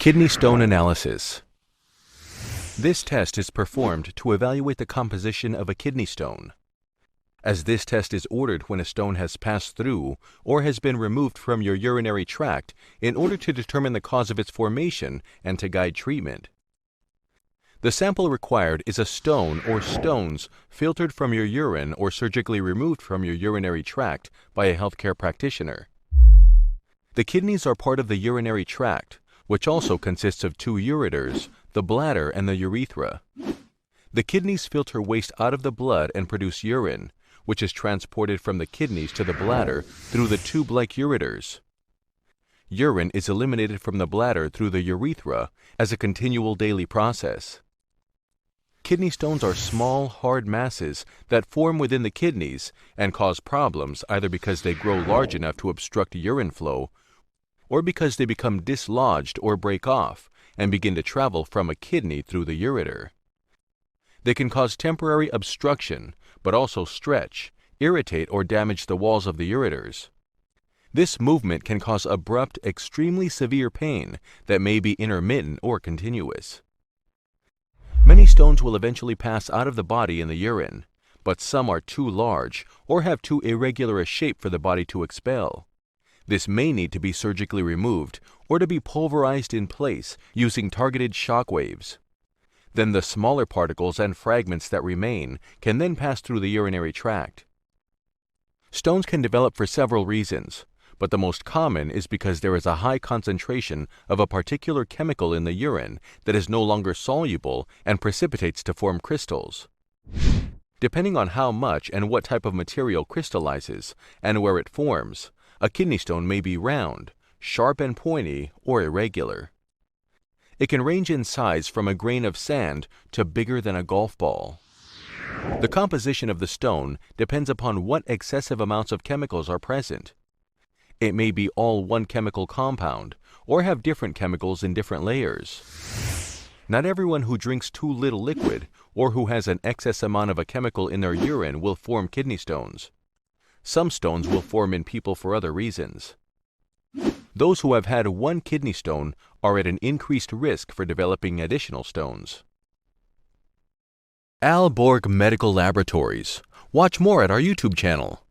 Kidney stone analysis. This test is performed to evaluate the composition of a kidney stone. As this test is ordered when a stone has passed through or has been removed from your urinary tract in order to determine the cause of its formation and to guide treatment. The sample required is a stone or stones filtered from your urine or surgically removed from your urinary tract by a healthcare practitioner. The kidneys are part of the urinary tract, which also consists of two ureters, the bladder and the urethra. The kidneys filter waste out of the blood and produce urine, which is transported from the kidneys to the bladder through the tube-like ureters. Urine is eliminated from the bladder through the urethra as a continual daily process. Kidney stones are small, hard masses that form within the kidneys and cause problems either because they grow large enough to obstruct urine flow or because they become dislodged or break off and begin to travel from a kidney through the ureter. They can cause temporary obstruction, but also stretch, irritate, or damage the walls of the ureters. This movement can cause abrupt, extremely severe pain that may be intermittent or continuous. Many stones will eventually pass out of the body in the urine, but some are too large or have too irregular a shape for the body to expel. This may need to be surgically removed or to be pulverized in place using targeted shock waves. Then the smaller particles and fragments that remain can then pass through the urinary tract. Stones can develop for several reasons, but the most common is because there is a high concentration of a particular chemical in the urine that is no longer soluble and precipitates to form crystals. Depending on how much and what type of material crystallizes and where it forms, a kidney stone may be round, sharp and pointy, or irregular. It can range in size from a grain of sand to bigger than a golf ball. The composition of the stone depends upon what excessive amounts of chemicals are present. It may be all one chemical compound or have different chemicals in different layers. Not everyone who drinks too little liquid or who has an excess amount of a chemical in their urine will form kidney stones. Some stones will form in people for other reasons. Those who have had one kidney stone are at an increased risk for developing additional stones. Al Borg Medical Laboratories. Watch more at our YouTube channel.